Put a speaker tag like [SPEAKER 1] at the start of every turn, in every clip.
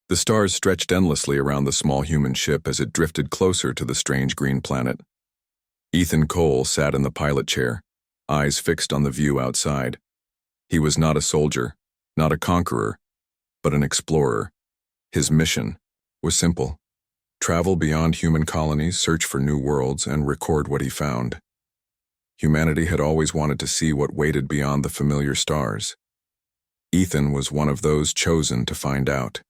[SPEAKER 1] The stars stretched endlessly around the small human ship as it drifted closer to the strange green planet. Ethan Cole sat in the pilot chair, eyes fixed on the view outside. He was not a soldier, not a conqueror, but an explorer. His mission was simple: travel beyond human colonies, search for new worlds, and record what he found. Humanity had always wanted to see what waited beyond the familiar stars. Ethan was one of those chosen to find out.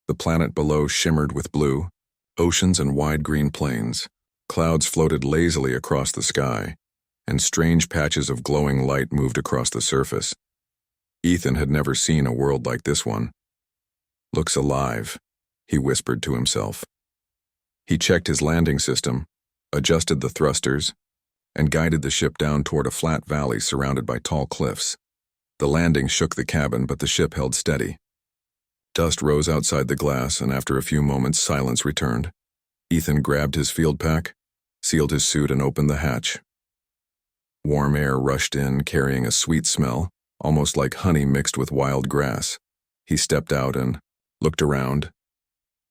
[SPEAKER 1] The planet below shimmered with blue, oceans and wide green plains. Clouds floated lazily across the sky, and strange patches of glowing light moved across the surface. Ethan had never seen a world like this one. "Looks alive," he whispered to himself. He checked his landing system, adjusted the thrusters, and guided the ship down toward a flat valley surrounded by tall cliffs. The landing shook the cabin, but the ship held steady. Dust rose outside the glass, and after a few moments, silence returned. Ethan grabbed his field pack, sealed his suit, and opened the hatch. Warm air rushed in, carrying a sweet smell, almost like honey mixed with wild grass. He stepped out and looked around.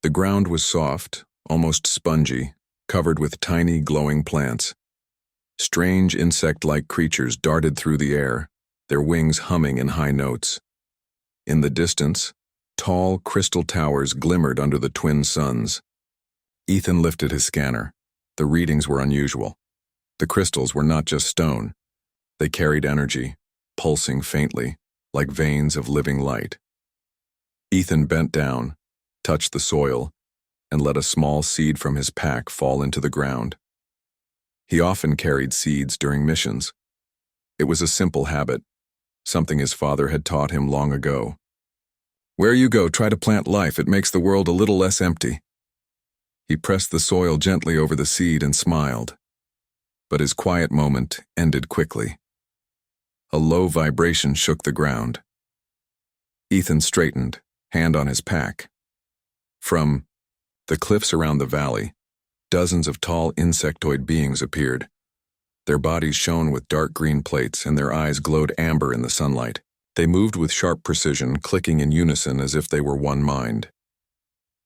[SPEAKER 1] The ground was soft, almost spongy, covered with tiny, glowing plants. Strange insect-like creatures darted through the air, their wings humming in high notes. In the distance, tall crystal towers glimmered under the twin suns. Ethan lifted his scanner. The readings were unusual. The crystals were not just stone. They carried energy, pulsing faintly, like veins of living light. Ethan bent down, touched the soil, and let a small seed from his pack fall into the ground. He often carried seeds during missions. It was a simple habit, something his father had taught him long ago. "Where you go, try to plant life. It makes the world a little less empty." He pressed the soil gently over the seed and smiled. But his quiet moment ended quickly. A low vibration shook the ground. Ethan straightened, hand on his pack. From the cliffs around the valley, dozens of tall insectoid beings appeared. Their bodies shone with dark green plates, and their eyes glowed amber in the sunlight. They moved with sharp precision, clicking in unison as if they were one mind.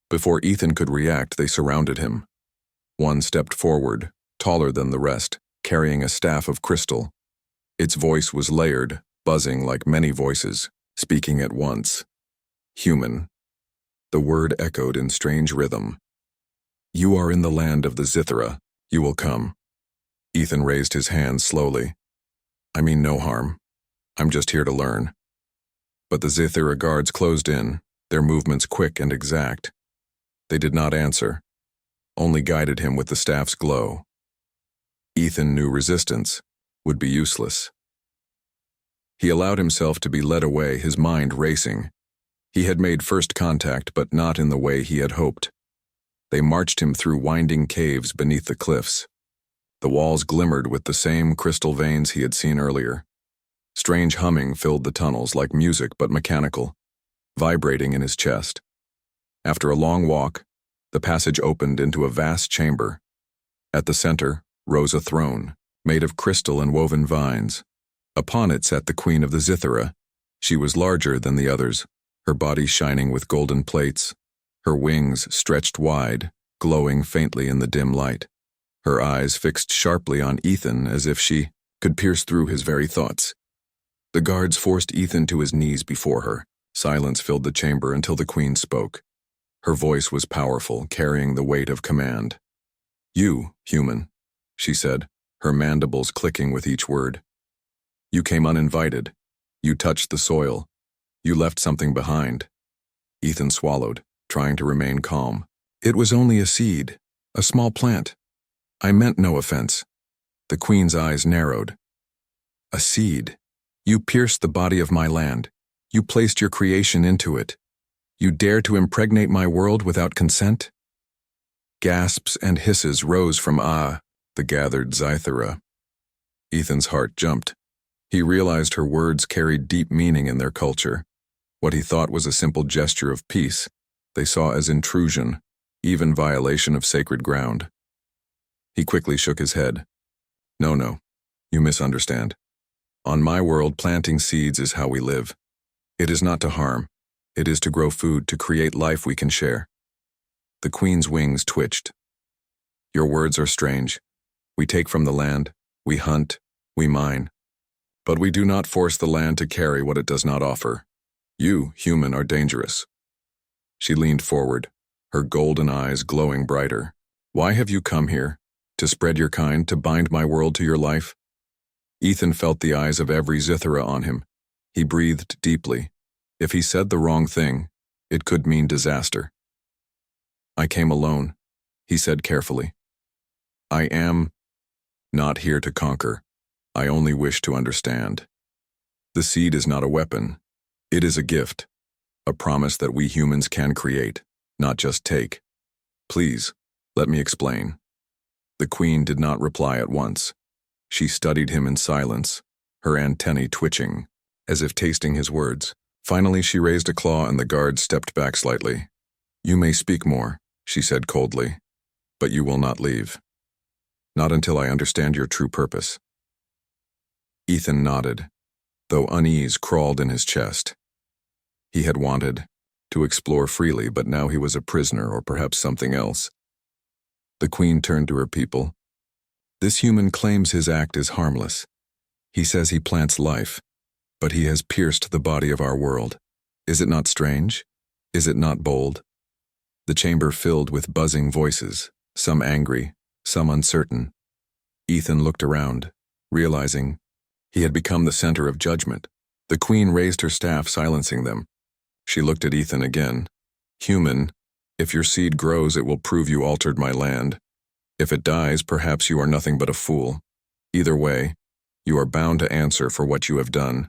[SPEAKER 1] Before Ethan could react, they surrounded him. One stepped forward, taller than the rest, carrying a staff of crystal. Its voice was layered, buzzing like many voices, speaking at once. Human. The word echoed in strange rhythm. "You are in the land of the Zithra. You will come." Ethan raised his hand slowly. "I mean no harm. I'm just here to learn." But the Zithra guards closed in, their movements quick and exact. They did not answer, only guided him with the staff's glow. Ethan knew resistance would be useless. He allowed himself to be led away, his mind racing. He had made first contact, but not in the way he had hoped. They marched him through winding caves beneath the cliffs. The walls glimmered with the same crystal veins he had seen earlier. Strange humming filled the tunnels, like music but mechanical, vibrating in his chest. After a long walk, the passage opened into a vast chamber. At the center rose a throne, made of crystal and woven vines. Upon it sat the queen of the Zithra. She was larger than the others, her body shining with golden plates, her wings stretched wide, glowing faintly in the dim light. Her eyes fixed sharply on Ethan as if she could pierce through his very thoughts. The guards forced Ethan to his knees before her. Silence filled the chamber until the queen spoke. Her voice was powerful, carrying the weight of command. "You, human," she said, her mandibles clicking with each word. "You came uninvited. You touched the soil. You left something behind." Ethan swallowed, trying to remain calm. "It was only a seed, a small plant. I meant no offense." The queen's eyes narrowed. "A seed. You pierced the body of my land. You placed your creation into it. You dare to impregnate my world without consent?" Gasps and hisses rose from the gathered Zithera. Ethan's heart jumped. He realized her words carried deep meaning in their culture. What he thought was a simple gesture of peace, they saw as intrusion, even violation of sacred ground. He quickly shook his head. No, you misunderstand. On my world, planting seeds is how we live. It is not to harm. It is to grow food to create life we can share. The queen's wings twitched. Your words are strange. We take from the land, we hunt, we mine. But we do not force the land to carry what it does not offer. You, human, are dangerous. She leaned forward, her golden eyes glowing brighter. Why have you come here? To spread your kind, to bind my world to your life? Ethan felt the eyes of every Zithera on him. He breathed deeply. If he said the wrong thing, it could mean disaster. I came alone, he said carefully. I am not here to conquer. I only wish to understand. The seed is not a weapon. It is a gift, a promise that we humans can create, not just take. Please, let me explain. The queen did not reply at once. She studied him in silence, her antennae twitching, as if tasting his words. Finally, she raised a claw and the guard stepped back slightly. You may speak more, she said coldly, but you will not leave. Not until I understand your true purpose. Ethan nodded, though unease crawled in his chest. He had wanted to explore freely, but now he was a prisoner or perhaps something else. The queen turned to her people. This human claims his act is harmless. He says he plants life, but he has pierced the body of our world. Is it not strange? Is it not bold? The chamber filled with buzzing voices, some angry, some uncertain. Ethan looked around, realizing he had become the center of judgment. The queen raised her staff, silencing them. She looked at Ethan again. Human, if your seed grows, it will prove you altered my land. If it dies, perhaps you are nothing but a fool. Either way, you are bound to answer for what you have done.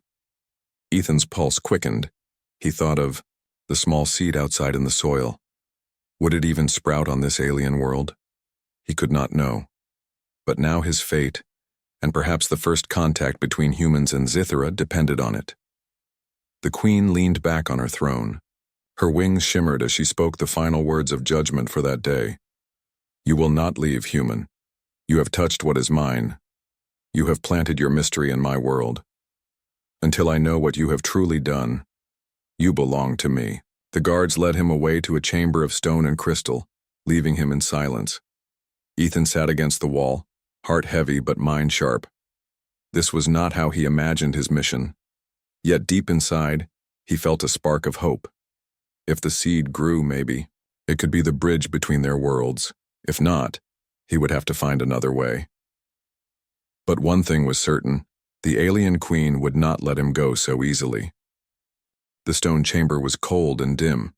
[SPEAKER 1] Ethan's pulse quickened. He thought of the small seed outside in the soil. Would it even sprout on this alien world? He could not know. But now his fate, and perhaps the first contact between humans and Zithera, depended on it. The queen leaned back on her throne. Her wings shimmered as she spoke the final words of judgment for that day. You will not leave, human. You have touched what is mine. You have planted your mystery in my world. Until I know what you have truly done, you belong to me. The guards led him away to a chamber of stone and crystal, leaving him in silence. Ethan sat against the wall, heart heavy but mind sharp. This was not how he imagined his mission. Yet deep inside, he felt a spark of hope. If the seed grew, maybe, it could be the bridge between their worlds. If not, he would have to find another way. But one thing was certain, the alien queen would not let him go so easily. The stone chamber was cold and dim.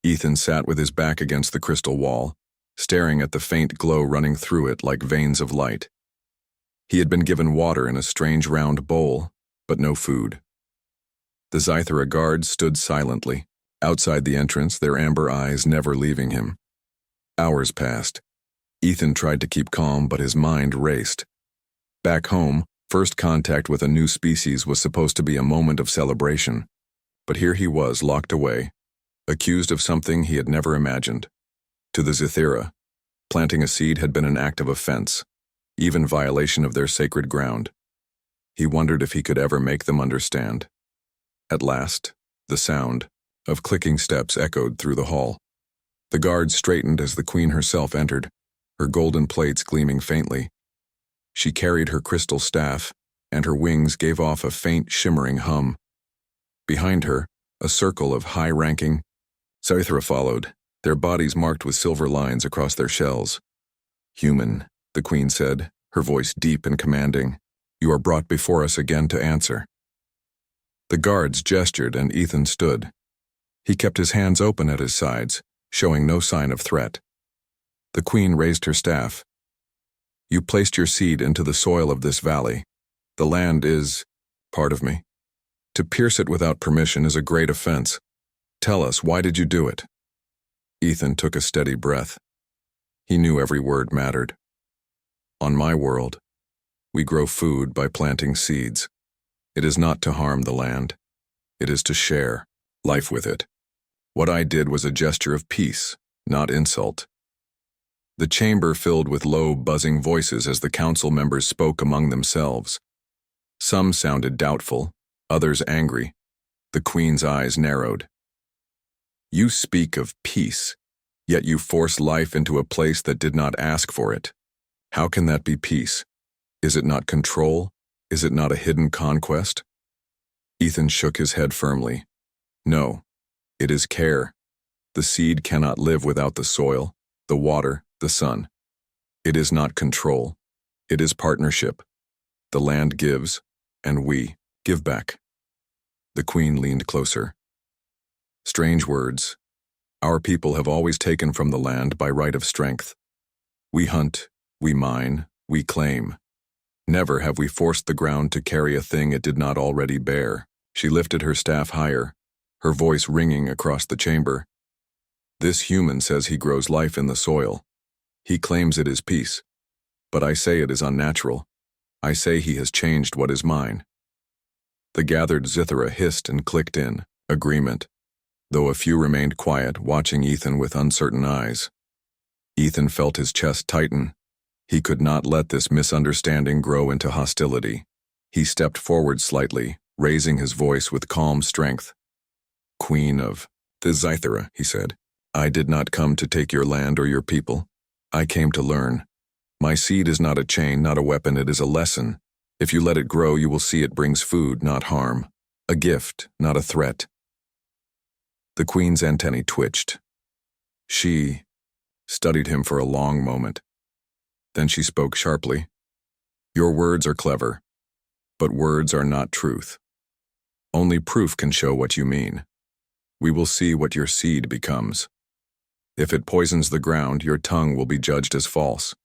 [SPEAKER 1] Ethan sat with his back against the crystal wall, staring at the faint glow running through it like veins of light. He had been given water in a strange round bowl, but no food. The Zithera guards stood silently, outside the entrance, their amber eyes never leaving him. Hours passed. Ethan tried to keep calm, but his mind raced. Back home, first contact with a new species was supposed to be a moment of celebration. But here he was, locked away, accused of something he had never imagined. To the Zithera, planting a seed had been an act of offense, even violation of their sacred ground. He wondered if he could ever make them understand. At last, the sound of clicking steps echoed through the hall. The guards straightened as the queen herself entered, her golden plates gleaming faintly. She carried her crystal staff, and her wings gave off a faint shimmering hum. Behind her, a circle of high-ranking Zithera followed, their bodies marked with silver lines across their shells. Human, the queen said, her voice deep and commanding. You are brought before us again to answer. The guards gestured and Ethan stood. He kept his hands open at his sides, showing no sign of threat. The queen raised her staff. You placed your seed into the soil of this valley. The land is part of me. To pierce it without permission is a great offense. Tell us, why did you do it? Ethan took a steady breath. He knew every word mattered. On my world, we grow food by planting seeds. It is not to harm the land. It is to share life with it. What I did was a gesture of peace, not insult. The chamber filled with low, buzzing voices as the council members spoke among themselves. Some sounded doubtful, others angry. The queen's eyes narrowed. You speak of peace, yet you force life into a place that did not ask for it. How can that be peace? Is it not control? Is it not a hidden conquest? Ethan shook his head firmly. No, it is care. The seed cannot live without the soil, the water, the sun. It is not control. It is partnership. The land gives, and we give back. The queen leaned closer. Strange words. Our people have always taken from the land by right of strength. We hunt, we mine, we claim. Never have we forced the ground to carry a thing it did not already bear. She lifted her staff higher, her voice ringing across the chamber. This human says he grows life in the soil. He claims it is peace. But I say it is unnatural. I say he has changed what is mine. The gathered Zithra hissed and clicked in agreement, though a few remained quiet, watching Ethan with uncertain eyes. Ethan felt his chest tighten. He could not let this misunderstanding grow into hostility. He stepped forward slightly, raising his voice with calm strength. Queen of the Zithra, he said, I did not come to take your land or your people. I came to learn. My seed is not a chain, not a weapon, it is a lesson. If you let it grow, you will see it brings food, not harm. A gift, not a threat. The queen's antennae twitched. She studied him for a long moment. Then she spoke sharply. Your words are clever, but words are not truth. Only proof can show what you mean. We will see what your seed becomes. If it poisons the ground, your tongue will be judged as false.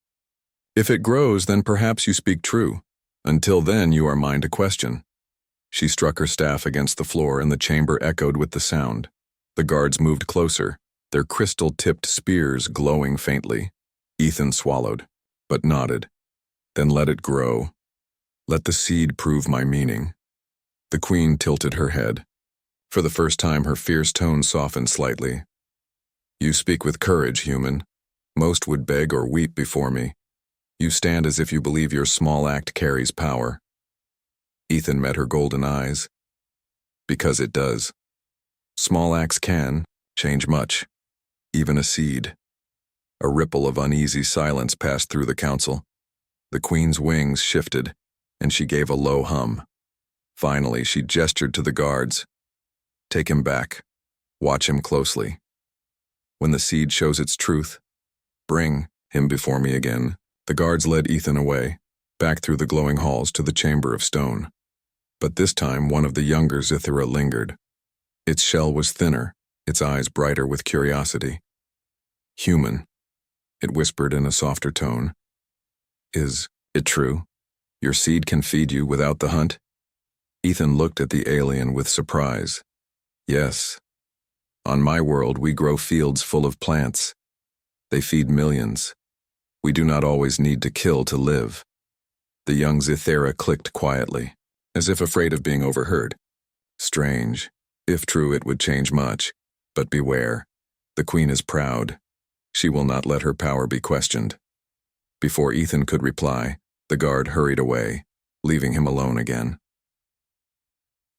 [SPEAKER 1] If it grows, then perhaps you speak true. Until then, you are mine to question. She struck her staff against the floor, and the chamber echoed with the sound. The guards moved closer, their crystal-tipped spears glowing faintly. Ethan swallowed, but nodded. Then let it grow. Let the seed prove my meaning. The queen tilted her head. For the first time, her fierce tone softened slightly. You speak with courage, human. Most would beg or weep before me. You stand as if you believe your small act carries power. Ethan met her golden eyes. Because it does. Small acts can change much, even a seed. A ripple of uneasy silence passed through the council. The queen's wings shifted, and she gave a low hum. Finally, she gestured to the guards. Take him back. Watch him closely. When the seed shows its truth, bring him before me again. The guards led Ethan away, back through the glowing halls to the chamber of stone. But this time, one of the younger Zithra lingered. Its shell was thinner, its eyes brighter with curiosity. Human, it whispered in a softer tone. Is it true? Your seed can feed you without the hunt? Ethan looked at the alien with surprise. Yes. On my world, we grow fields full of plants. They feed millions. We do not always need to kill to live. The young Zithera clicked quietly, as if afraid of being overheard. Strange. If true, it would change much. But beware. The queen is proud. She will not let her power be questioned. Before Ethan could reply, the guard hurried away, leaving him alone again.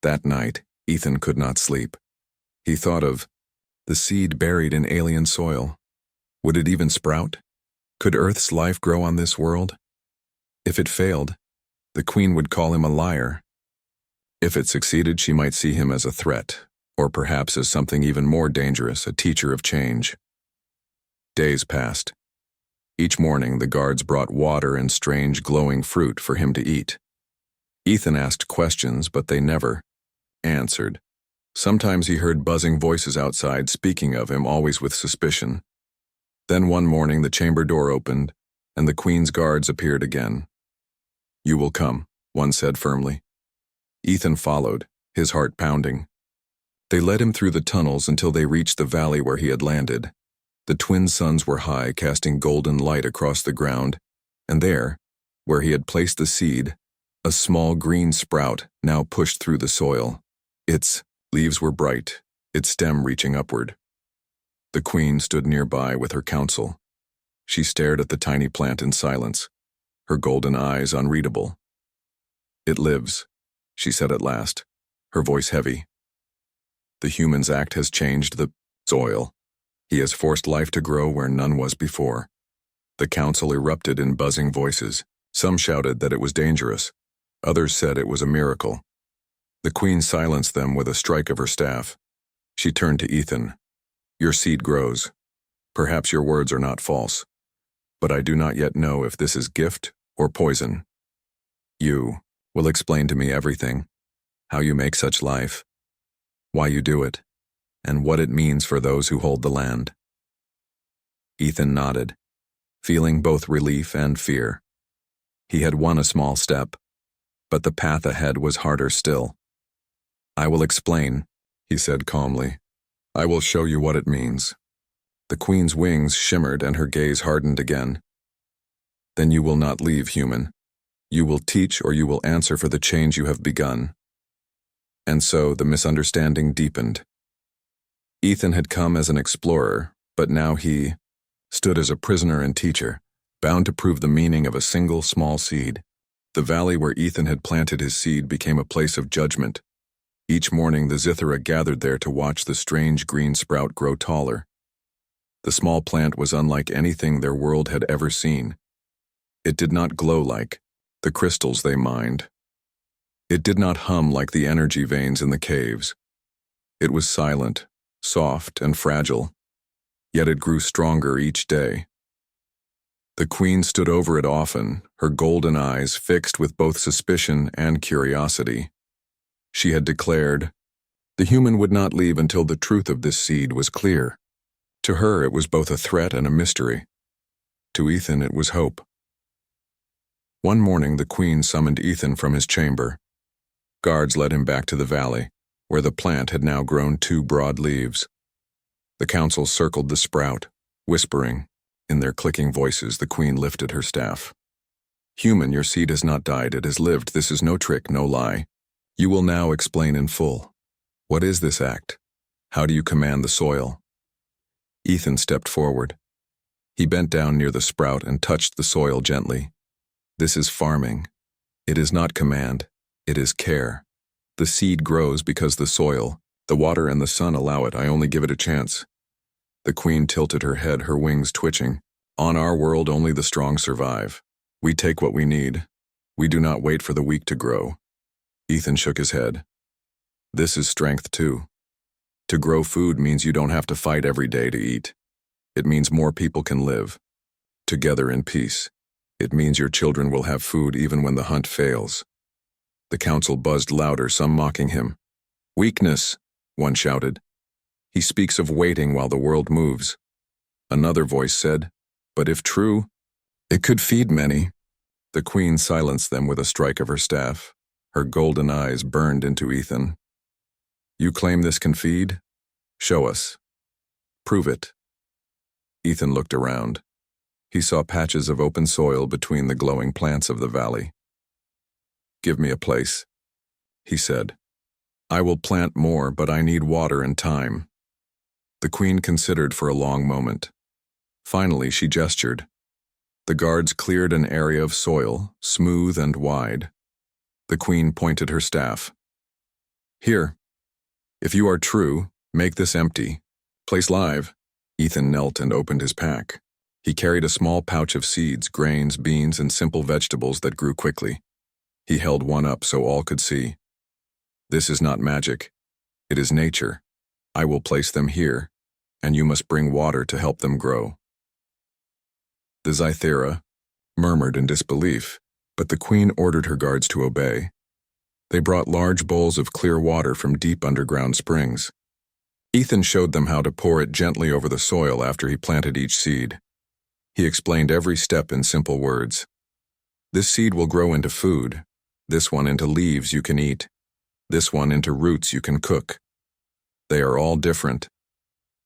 [SPEAKER 1] That night, Ethan could not sleep. He thought of the seed buried in alien soil. Would it even sprout? Could Earth's life grow on this world? If it failed, the queen would call him a liar. If it succeeded, she might see him as a threat, or perhaps as something even more dangerous, a teacher of change. Days passed. Each morning, the guards brought water and strange glowing fruit for him to eat. Ethan asked questions, but they never answered. Sometimes he heard buzzing voices outside speaking of him, always with suspicion. Then one morning the chamber door opened, and the queen's guards appeared again. You will come, one said firmly. Ethan followed, his heart pounding. They led him through the tunnels until they reached the valley where he had landed. The twin suns were high, casting golden light across the ground, and there, where he had placed the seed, a small green sprout now pushed through the soil. Its leaves were bright, its stem reaching upward. The queen stood nearby with her council. She stared at the tiny plant in silence, her golden eyes unreadable. It lives, she said at last, her voice heavy. The human's act has changed the Soil. He has forced life to grow where none was before. The council erupted in buzzing voices. Some shouted that it was dangerous. Others said it was a miracle. The queen silenced them with a strike of her staff. She turned to Ethan. Your seed grows. Perhaps your words are not false. But I do not yet know if this is gift or poison. You will explain to me everything. How you make such life. Why you do it. And what it means for those who hold the land. Ethan nodded, feeling both relief and fear. He had won a small step, but the path ahead was harder still. I will explain, he said calmly. I will show you what it means. The queen's wings shimmered and her gaze hardened again. Then you will not leave, human. You will teach or you will answer for the change you have begun. And so the misunderstanding deepened. Ethan had come as an explorer, but now he stood as a prisoner and teacher, bound to prove the meaning of a single small seed. The valley where Ethan had planted his seed became a place of judgment. Each morning the Zithra gathered there to watch the strange green sprout grow taller. The small plant was unlike anything their world had ever seen. It did not glow like the crystals they mined. It did not hum like the energy veins in the caves. It was silent, soft, and fragile, yet it grew stronger each day. The queen stood over it often, her golden eyes fixed with both suspicion and curiosity. She had declared, the human would not leave until the truth of this seed was clear. To her it was both a threat and a mystery. To Ethan it was hope. One morning the queen summoned Ethan from his chamber. Guards led him back to the valley, where the plant had now grown 2 broad leaves. The council circled the sprout, whispering. In their clicking voices, the queen lifted her staff. Human, your seed has not died, it has lived. This is no trick, no lie. You will now explain in full. What is this act? How do you command the soil? Ethan stepped forward. He bent down near the sprout and touched the soil gently. This is farming. It is not command. It is care. The seed grows because the soil, the water and the sun allow it. I only give it a chance. The queen tilted her head, her wings twitching. On our world, only the strong survive. We take what we need. We do not wait for the weak to grow. Ethan shook his head. This is strength too. To grow food means you don't have to fight every day to eat. It means more people can live. Together in peace. It means your children will have food even when the hunt fails. The council buzzed louder, some mocking him. Weakness, one shouted. He speaks of waiting while the world moves. Another voice said, but if true, it could feed many. The queen silenced them with a strike of her staff. Her golden eyes burned into Ethan. You claim this can feed? Show us. Prove it. Ethan looked around. He saw patches of open soil between the glowing plants of the valley. Give me a place, he said. I will plant more, but I need water and time. The queen considered for a long moment. Finally, she gestured. The guards cleared an area of soil, smooth and wide. The queen pointed her staff. Here. If you are true, make this empty. Place live. Ethan knelt and opened his pack. He carried a small pouch of seeds, grains, beans, and simple vegetables that grew quickly. He held one up so all could see. This is not magic. It is nature. I will place them here, and you must bring water to help them grow. The Zythera murmured in disbelief, but the queen ordered her guards to obey. They brought large bowls of clear water from deep underground springs. Ethan showed them how to pour it gently over the soil after he planted each seed. He explained every step in simple words. This seed will grow into food, this one into leaves you can eat, this one into roots you can cook. They are all different,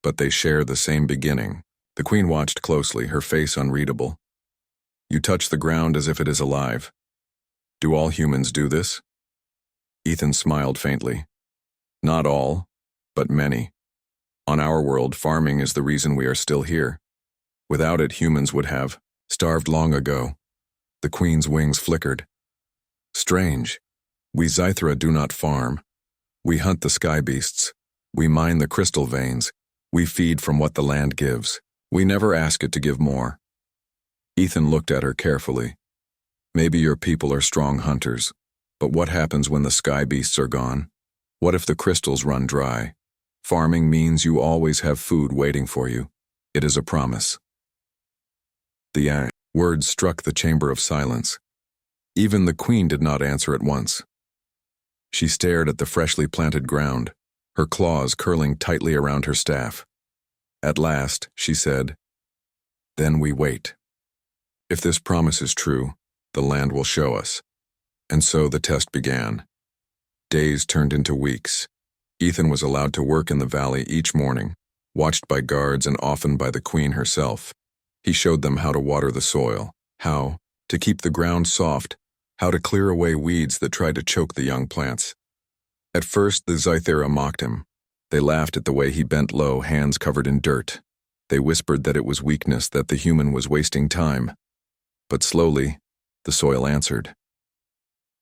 [SPEAKER 1] but they share the same beginning. The queen watched closely, her face unreadable. You touch the ground as if it is alive. Do all humans do this? Ethan smiled faintly. Not all, but many. On our world, farming is the reason we are still here. Without it, humans would have starved long ago. The queen's wings flickered. Strange. We Zythra do not farm. We hunt the sky beasts. We mine the crystal veins. We feed from what the land gives. We never ask it to give more. Ethan looked at her carefully. Maybe your people are strong hunters, but what happens when the sky beasts are gone? What if the crystals run dry? Farming means you always have food waiting for you. It is a promise. The words struck the chamber of silence. Even the queen did not answer at once. She stared at the freshly planted ground, her claws curling tightly around her staff. At last, she said, "Then we wait. If this promise is true, the land will show us." And so the test began. Days turned into weeks. Ethan was allowed to work in the valley each morning, watched by guards and often by the queen herself. He showed them how to water the soil, how to keep the ground soft, how to clear away weeds that tried to choke the young plants. At first, the Scythera mocked him. They laughed at the way he bent low, hands covered in dirt. They whispered that it was weakness, that the human was wasting time. But slowly, the soil answered.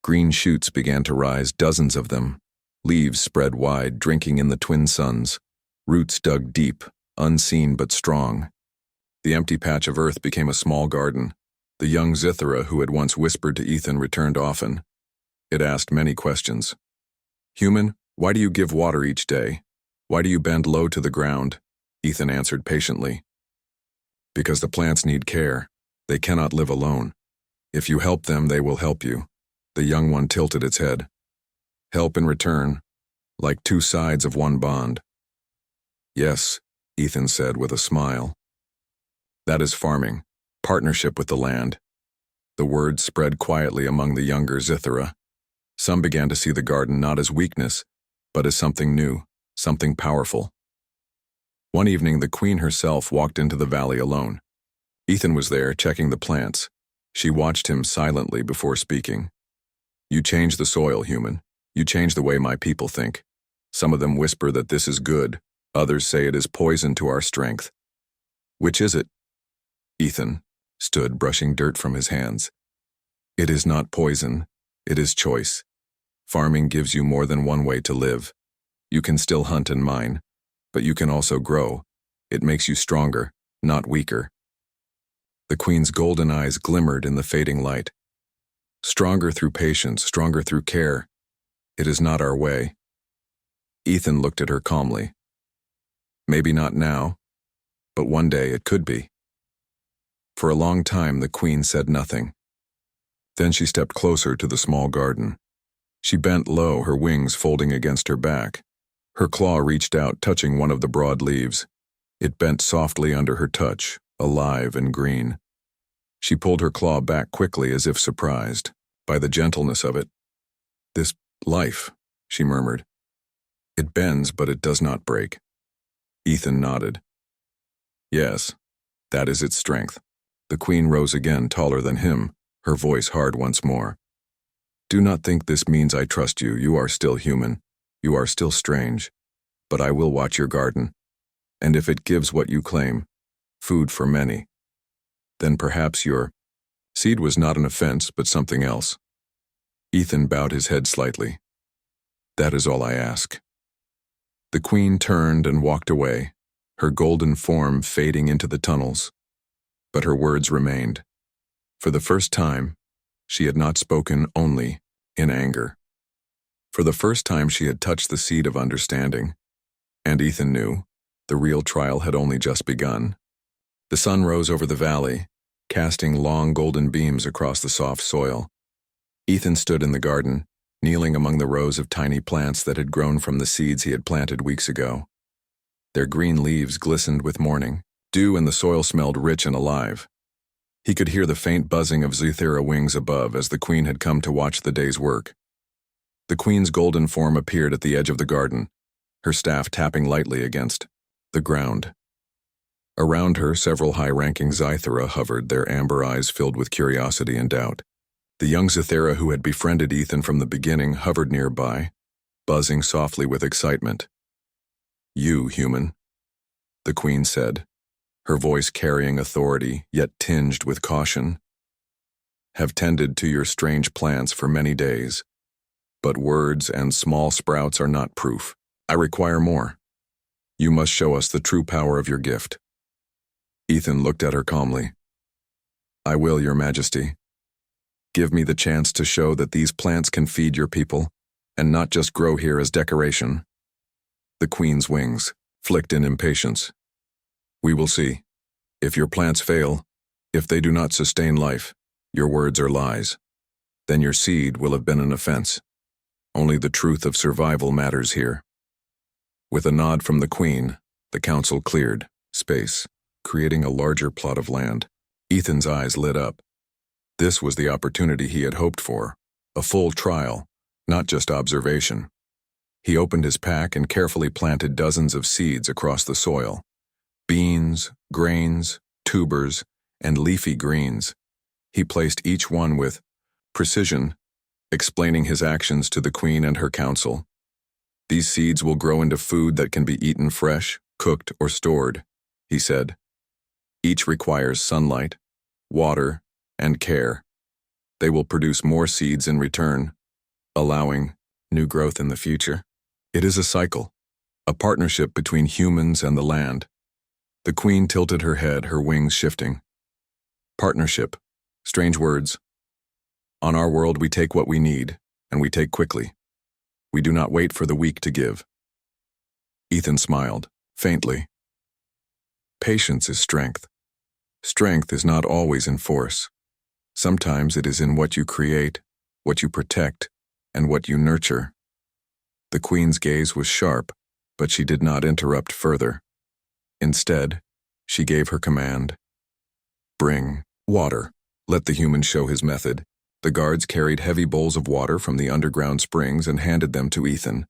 [SPEAKER 1] Green shoots began to rise, dozens of them. Leaves spread wide, drinking in the twin suns. Roots dug deep, unseen but strong. The empty patch of earth became a small garden. The young Scythera, who had once whispered to Ethan, returned often. It asked many questions. "Human, why do you give water each day? Why do you bend low to the ground?" Ethan answered patiently. "Because the plants need care. They cannot live alone. If you help them, they will help you." The young one tilted its head. "Help in return, like two sides of one bond." "Yes," Ethan said with a smile. "That is farming, partnership with the land." The words spread quietly among the younger Scythera. Some began to see the garden not as weakness, but as something new, something powerful. One evening, the queen herself walked into the valley alone. Ethan was there, checking the plants. She watched him silently before speaking. "You change the soil, human. You change the way my people think. Some of them whisper that this is good. Others say it is poison to our strength. Which is it?" Ethan stood, brushing dirt from his hands. "It is not poison. It is choice. Farming gives you more than one way to live. You can still hunt and mine, but you can also grow. It makes you stronger, not weaker." The queen's golden eyes glimmered in the fading light. "Stronger through patience, stronger through care. It is not our way." Ethan looked at her calmly. "Maybe not now, but one day it could be." For a long time, the queen said nothing. Then she stepped closer to the small garden. She bent low, her wings folding against her back. Her claw reached out, touching one of the broad leaves. It bent softly under her touch, alive and green. She pulled her claw back quickly, as if surprised by the gentleness of it. "This life," she murmured. "It bends, but it does not break." Ethan nodded. "Yes, that is its strength." The queen rose again, taller than him, her voice hard once more. "Do not think this means I trust you. You are still human. You are still strange. But I will watch your garden. And if it gives what you claim, food for many, then perhaps your..." Seed was not an offense, but something else. Ethan bowed his head slightly. "That is all I ask." The queen turned and walked away, her golden form fading into the tunnels. But her words remained. For the first time, she had not spoken only in anger. For the first time, she had touched the seed of understanding. And Ethan knew the real trial had only just begun. The sun rose over the valley, casting long golden beams across the soft soil. Ethan stood in the garden, kneeling among the rows of tiny plants that had grown from the seeds he had planted weeks ago. Their green leaves glistened with morning. Dew and the soil smelled rich and alive. He could hear the faint buzzing of Scythera wings above as the queen had come to watch the day's work. The queen's golden form appeared at the edge of the garden, her staff tapping lightly against the ground. Around her, several high-ranking Scythera hovered, their amber eyes filled with curiosity and doubt. The young Scythera who had befriended Ethan from the beginning hovered nearby, buzzing softly with excitement. "You, human," the queen said, her voice carrying authority, yet tinged with caution, "have tended to your strange plants for many days, but words and small sprouts are not proof. I require more. You must show us the true power of your gift. Ethan looked at her calmly. I will, Your Majesty. Give me the chance to show that these plants can feed your people, and not just grow here as decoration. The queen's wings flicked in impatience. We will see. If your plants fail, if they do not sustain life, your words are lies. Then your seed will have been an offense. Only the truth of survival matters here. With a nod from the queen, the council cleared space, creating a larger plot of land. Ethan's eyes lit up. This was the opportunity he had hoped for, a full trial, not just observation. He opened his pack and carefully planted dozens of seeds across the soil. Beans, grains, tubers, and leafy greens. He placed each one with precision, explaining his actions to the queen and her council. These seeds will grow into food that can be eaten fresh, cooked, or stored, he said. Each requires sunlight, water, and care. They will produce more seeds in return, allowing new growth in the future. It is a cycle, a partnership between humans and the land. The queen tilted her head, her wings shifting. Partnership. Strange words. On our world, we take what we need, and we take quickly. We do not wait for the weak to give. Ethan smiled, faintly. Patience is strength. Strength is not always in force. Sometimes it is in what you create, what you protect, and what you nurture. The queen's gaze was sharp, but she did not interrupt further. Instead, she gave her command. Bring water. Let the human show his method. The guards carried heavy bowls of water from the underground springs and handed them to Ethan.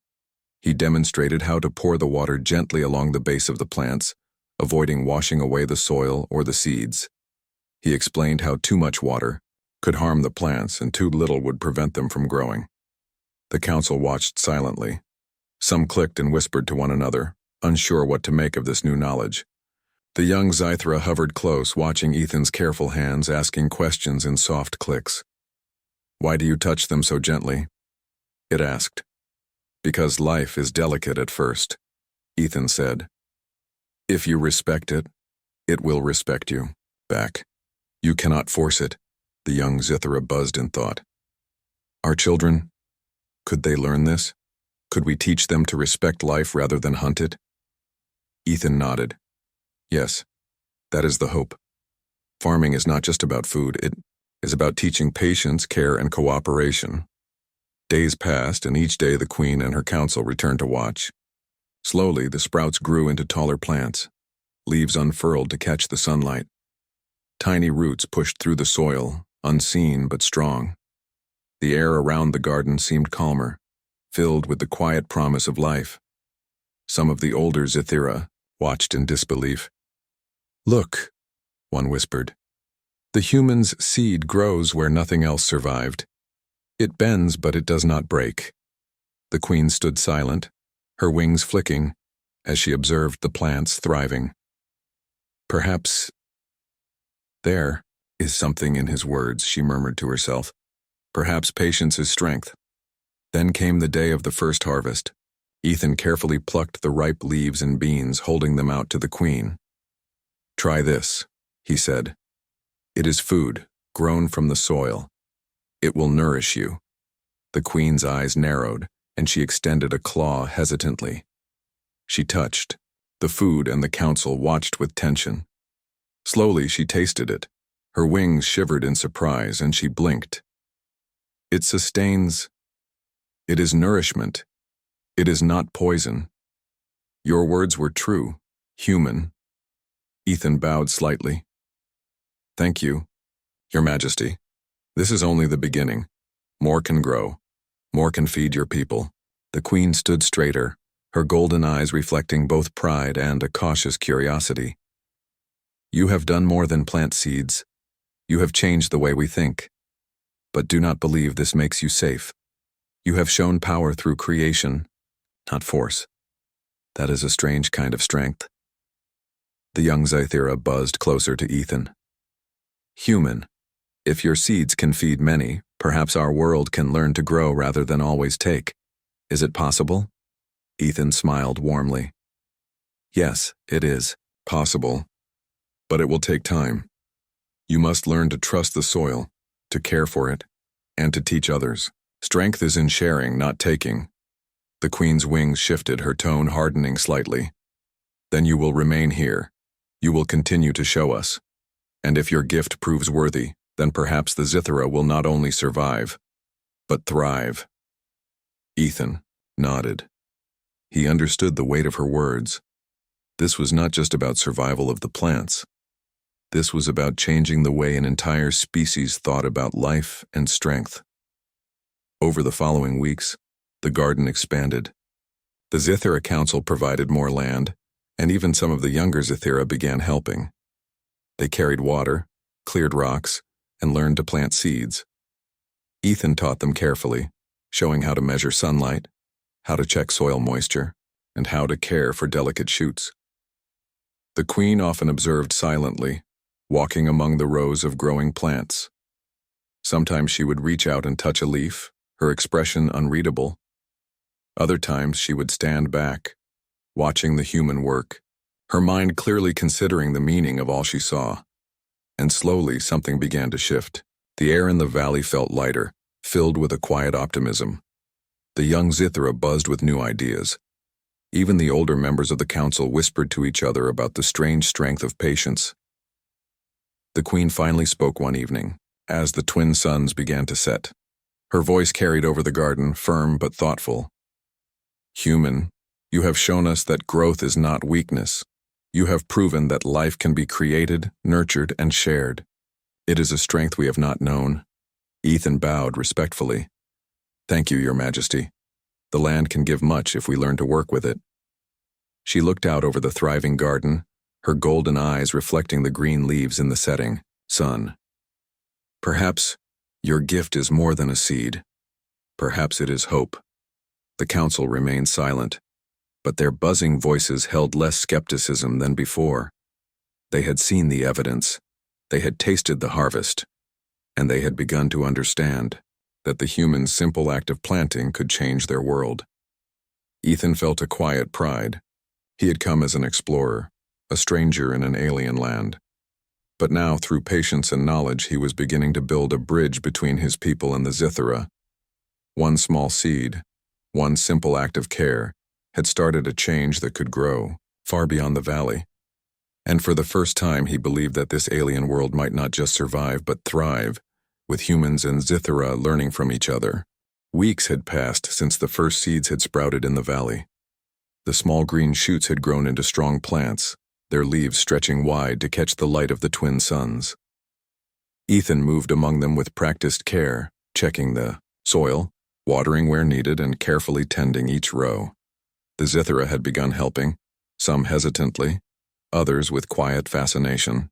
[SPEAKER 1] He demonstrated how to pour the water gently along the base of the plants, avoiding washing away the soil or the seeds. He explained how too much water could harm the plants and too little would prevent them from growing. The council watched silently. Some clicked and whispered to one another, unsure what to make of this new knowledge. The young Zythra hovered close, watching Ethan's careful hands, asking questions in soft clicks. Why do you touch them so gently? It asked. Because life is delicate at first, Ethan said. If you respect it, it will respect you back. You cannot force it, the young Zythra buzzed in thought. Our children, could they learn this? Could we teach them to respect life rather than hunt it? Ethan nodded. Yes, that is the hope. Farming is not just about food, it is about teaching patience, care, and cooperation. Days passed, and each day the queen and her council returned to watch. Slowly, the sprouts grew into taller plants, leaves unfurled to catch the sunlight. Tiny roots pushed through the soil, unseen but strong. The air around the garden seemed calmer, filled with the quiet promise of life. Some of the older Zythra watched in disbelief. Look, one whispered. The human's seed grows where nothing else survived. It bends, but it does not break. The queen stood silent, her wings flicking, as she observed the plants thriving. Perhaps there is something in his words, she murmured to herself. Perhaps patience is strength. Then came the day of the first harvest. Ethan carefully plucked the ripe leaves and beans, holding them out to the queen. Try this, he said. It is food, grown from the soil. It will nourish you. The queen's eyes narrowed, and she extended a claw hesitantly. She touched. The food and the council watched with tension. Slowly she tasted it. Her wings shivered in surprise, and she blinked. It sustains. It is nourishment. It is not poison. Your words were true, human. Ethan bowed slightly. Thank you, Your Majesty. This is only the beginning. More can grow. More can feed your people. The queen stood straighter, her golden eyes reflecting both pride and a cautious curiosity. You have done more than plant seeds. You have changed the way we think. But do not believe this makes you safe. You have shown power through creation, not force. That is a strange kind of strength. The young Zythra buzzed closer to Ethan. Human, if your seeds can feed many, perhaps our world can learn to grow rather than always take. Is it possible? Ethan smiled warmly. Yes, it is possible, but it will take time. You must learn to trust the soil, to care for it, and to teach others. Strength is in sharing, not taking. The queen's wings shifted, her tone hardening slightly. Then you will remain here. You will continue to show us. And if your gift proves worthy, then perhaps the Zithra will not only survive, but thrive. Ethan nodded. He understood the weight of her words. This was not just about survival of the plants. This was about changing the way an entire species thought about life and strength. Over the following weeks, the garden expanded. The Zithra Council provided more land, and even some of the younger Zithra began helping. They carried water, cleared rocks, and learned to plant seeds. Ethan taught them carefully, showing how to measure sunlight, how to check soil moisture, and how to care for delicate shoots. The queen often observed silently, walking among the rows of growing plants. Sometimes she would reach out and touch a leaf, her expression unreadable. Other times she would stand back, watching the human work, her mind clearly considering the meaning of all she saw. And slowly something began to shift. The air in the valley felt lighter, filled with a quiet optimism. The young Zithra buzzed with new ideas. Even the older members of the council whispered to each other about the strange strength of patience. The queen finally spoke one evening, as the twin suns began to set. Her voice carried over the garden, firm but thoughtful. Human, you have shown us that growth is not weakness. You have proven that life can be created, nurtured, and shared. It is a strength we have not known. Ethan bowed respectfully. Thank you, Your Majesty. The land can give much if we learn to work with it. She looked out over the thriving garden, her golden eyes reflecting the green leaves in the setting sun. Perhaps your gift is more than a seed. Perhaps it is hope. The council remained silent, but their buzzing voices held less skepticism than before. They had seen the evidence, they had tasted the harvest, and they had begun to understand that the human simple act of planting could change their world. Ethan felt a quiet pride. He had come as an explorer, a stranger in an alien land. But now, through patience and knowledge, he was beginning to build a bridge between his people and the Zithra. One small seed, one simple act of care, had started a change that could grow far beyond the valley. And for the first time, he believed that this alien world might not just survive but thrive, with humans and Zithra learning from each other. Weeks had passed since the first seeds had sprouted in the valley. The small green shoots had grown into strong plants, their leaves stretching wide to catch the light of the twin suns. Ethan moved among them with practiced care, checking the soil, watering where needed, and carefully tending each row. The Zithra had begun helping, some hesitantly, others with quiet fascination.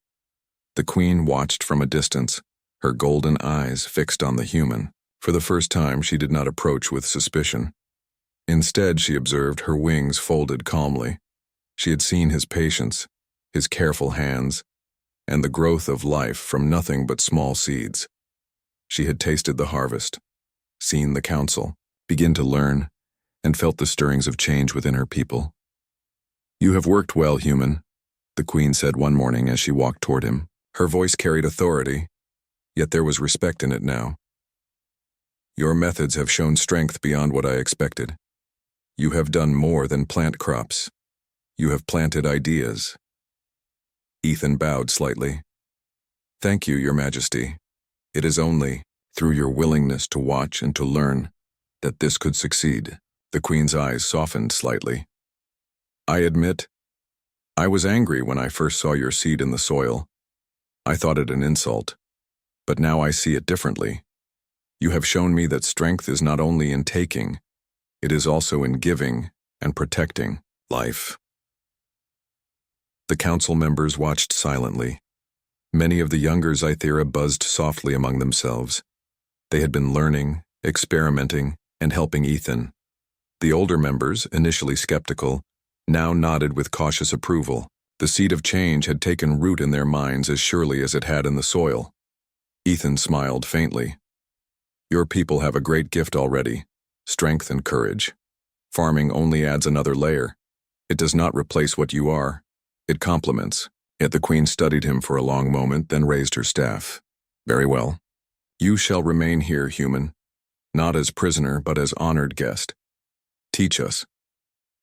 [SPEAKER 1] The queen watched from a distance, her golden eyes fixed on the human. For the first time, she did not approach with suspicion. Instead, she observed her wings folded calmly. She had seen his patience, his careful hands, and the growth of life from nothing but small seeds. She had tasted the harvest, seen the council, begin to learn, and felt the stirrings of change within her people. You have worked well, human, the queen said one morning as she walked toward him. Her voice carried authority, yet there was respect in it now. Your methods have shown strength beyond what I expected. You have done more than plant crops. You have planted ideas. Ethan bowed slightly. Thank you, Your Majesty. It is only through your willingness to watch and to learn that this could succeed. The queen's eyes softened slightly. I admit, I was angry when I first saw your seed in the soil. I thought it an insult, but now I see it differently. You have shown me that strength is not only in taking, it is also in giving and protecting life. The council members watched silently. Many of the younger Zithra buzzed softly among themselves. They had been learning, experimenting, and helping Ethan. The older members, initially skeptical, now nodded with cautious approval. The seed of change had taken root in their minds as surely as it had in the soil. Ethan smiled faintly. Your people have a great gift already, strength and courage. Farming only adds another layer. It does not replace what you are. It complements. Yet the queen studied him for a long moment, then raised her staff. Very well. You shall remain here, human. Not as prisoner, but as honored guest. Teach us.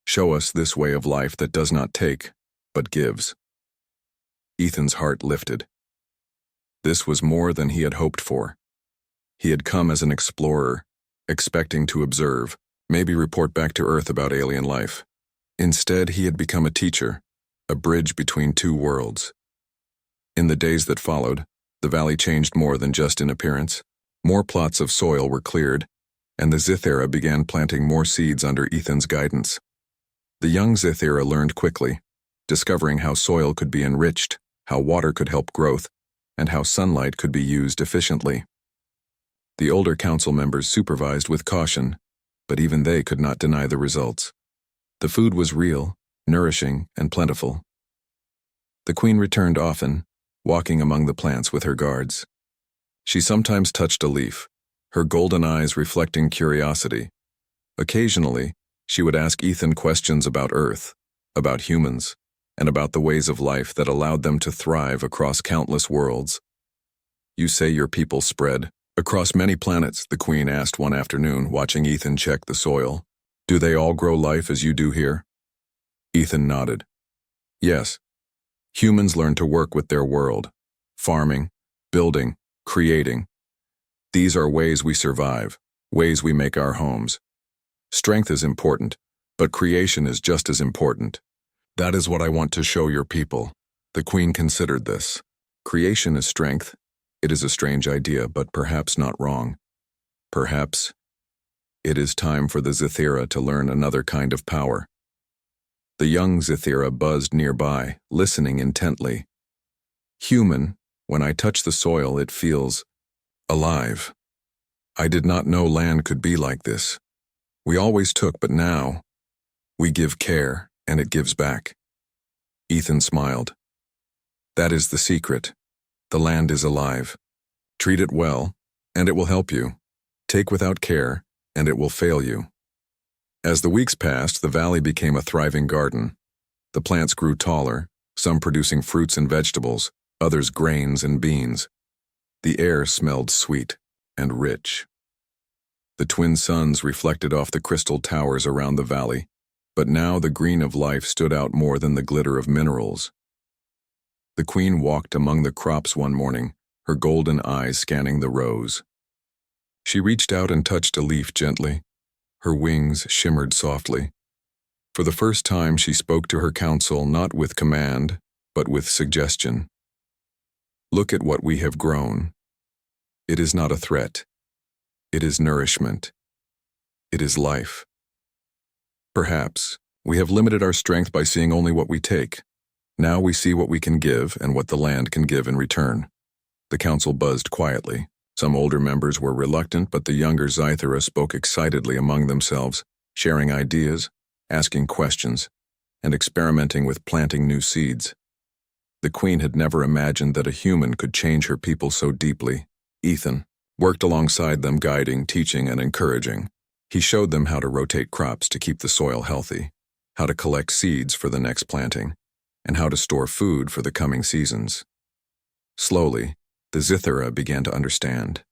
[SPEAKER 1] Show us this way of life that does not take, but gives. Ethan's heart lifted. This was more than he had hoped for. He had come as an explorer, expecting to observe, maybe report back to Earth about alien life. Instead, he had become a teacher, a bridge between two worlds. In the days that followed, the valley changed more than just in appearance. More plots of soil were cleared, and the Zithera began planting more seeds under Ethan's guidance. The young Zithera learned quickly, discovering how soil could be enriched, how water could help growth, and how sunlight could be used efficiently. The older council members supervised with caution, but even they could not deny the results. The food was real, nourishing, and plentiful. The queen returned often, walking among the plants with her guards. She sometimes touched a leaf, her golden eyes reflecting curiosity. Occasionally, she would ask Ethan questions about Earth, about humans, and about the ways of life that allowed them to thrive across countless worlds. You say your people spread across many planets, the queen asked one afternoon, watching Ethan check the soil. Do they all grow life as you do here? Ethan nodded. Yes. Humans learn to work with their world, farming, building, creating. These are ways we survive, ways we make our homes. Strength is important, but creation is just as important. That is what I want to show your people. The queen considered this. Creation is strength. It is a strange idea, but perhaps not wrong. Perhaps it is time for the Zithera to learn another kind of power. The young Zithera buzzed nearby, listening intently. Human, when I touch the soil, it feels alive. I did not know land could be like this. We always took, but now we give care, and it gives back. Ethan smiled. That is the secret. The land is alive. Treat it well, and it will help you. Take without care, and it will fail you. As the weeks passed, the valley became a thriving garden. The plants grew taller, some producing fruits and vegetables, others grains and beans. The air smelled sweet and rich. The twin suns reflected off the crystal towers around the valley, but now the green of life stood out more than the glitter of minerals. The queen walked among the crops one morning, her golden eyes scanning the rows. She reached out and touched a leaf gently. Her wings shimmered softly. For the first time, she spoke to her council not with command, but with suggestion. Look at what we have grown. It is not a threat. It is nourishment. It is life. Perhaps we have limited our strength by seeing only what we take. Now we see what we can give and what the land can give in return. The council buzzed quietly. Some older members were reluctant, but the younger Zithera spoke excitedly among themselves, sharing ideas, asking questions, and experimenting with planting new seeds. The queen had never imagined that a human could change her people so deeply. Ethan worked alongside them, guiding, teaching, and encouraging. He showed them how to rotate crops to keep the soil healthy, how to collect seeds for the next planting, and how to store food for the coming seasons. Slowly, the Zithera began to understand.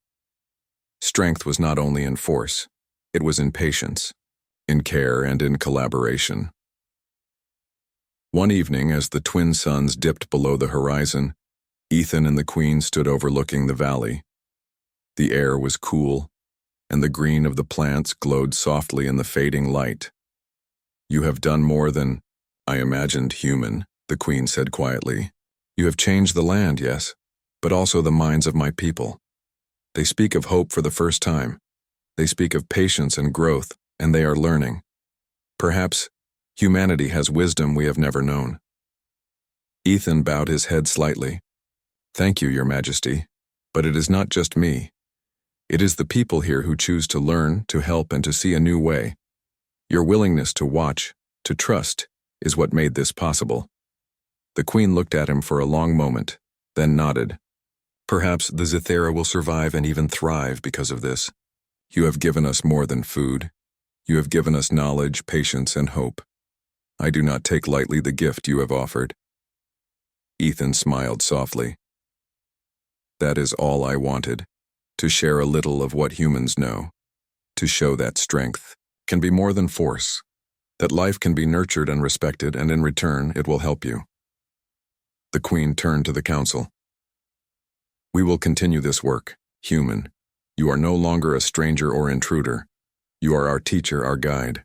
[SPEAKER 1] Strength was not only in force, it was in patience, in care, and in collaboration. One evening, as the twin suns dipped below the horizon, Ethan and the queen stood overlooking the valley. The air was cool, and the green of the plants glowed softly in the fading light. You have done more than I imagined, human, the queen said quietly. You have changed the land, yes, but also the minds of my people. They speak of hope for the first time. They speak of patience and growth, and they are learning. Perhaps humanity has wisdom we have never known. Ethan bowed his head slightly. Thank you, Your Majesty, but it is not just me. It is the people here who choose to learn, to help, and to see a new way. Your willingness to watch, to trust, is what made this possible. The queen looked at him for a long moment, then nodded. Perhaps the Zithera will survive and even thrive because of this. You have given us more than food. You have given us knowledge, patience, and hope. I do not take lightly the gift you have offered." Ethan smiled softly. "That is all I wanted, to share a little of what humans know, to show that strength can be more than force, that life can be nurtured and respected, and in return it will help you." The Queen turned to the council. "We will continue this work, human. You are no longer a stranger or intruder. You are our teacher, our guide.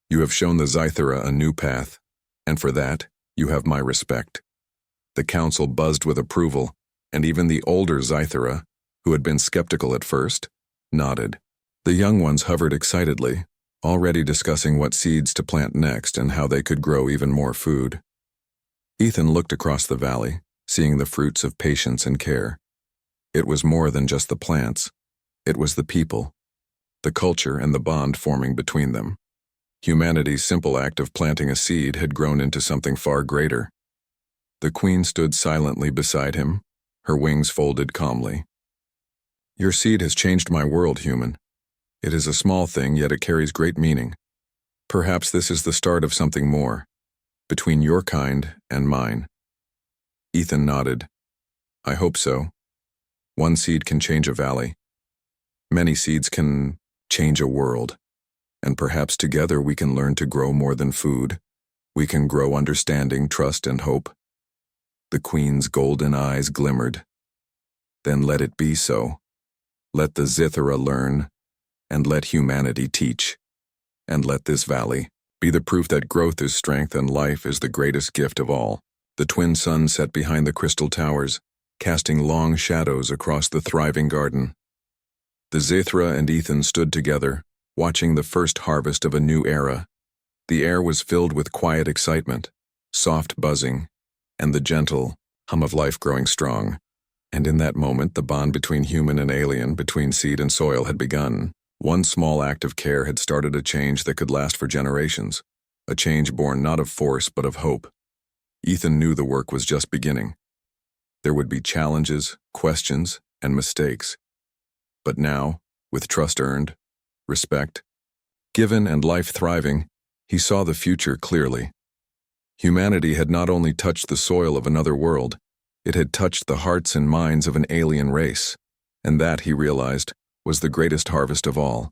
[SPEAKER 1] You have shown the Zythera a new path, and for that, you have my respect." The council buzzed with approval, and even the older Zythera, who had been skeptical at first, nodded. The young ones hovered excitedly, already discussing what seeds to plant next and how they could grow even more food. Ethan looked across the valley, seeing the fruits of patience and care. It was more than just the plants. It was the people, the culture, and the bond forming between them. Humanity's simple act of planting a seed had grown into something far greater. The Queen stood silently beside him, her wings folded calmly. "Your seed has changed my world, human. It is a small thing, yet it carries great meaning. Perhaps this is the start of something more, between your kind and mine." Ethan nodded. "I hope so. One seed can change a valley. Many seeds can change a world. And perhaps together we can learn to grow more than food. We can grow understanding, trust, and hope." The Queen's golden eyes glimmered. "Then let it be so. Let the Zythera learn, and let humanity teach. And let this valley be the proof that growth is strength and life is the greatest gift of all." The twin suns set behind the crystal towers, casting long shadows across the thriving garden. The Zythera and Ethan stood together, watching the first harvest of a new era. The air was filled with quiet excitement, soft buzzing, and the gentle hum of life growing strong. And in that moment, the bond between human and alien, between seed and soil, had begun. One small act of care had started a change that could last for generations, a change born not of force but of hope. Ethan knew the work was just beginning. There would be challenges, questions, and mistakes. But now, with trust earned, respect given, and life thriving, he saw the future clearly. Humanity had not only touched the soil of another world, it had touched the hearts and minds of an alien race, and that, he realized, was the greatest harvest of all.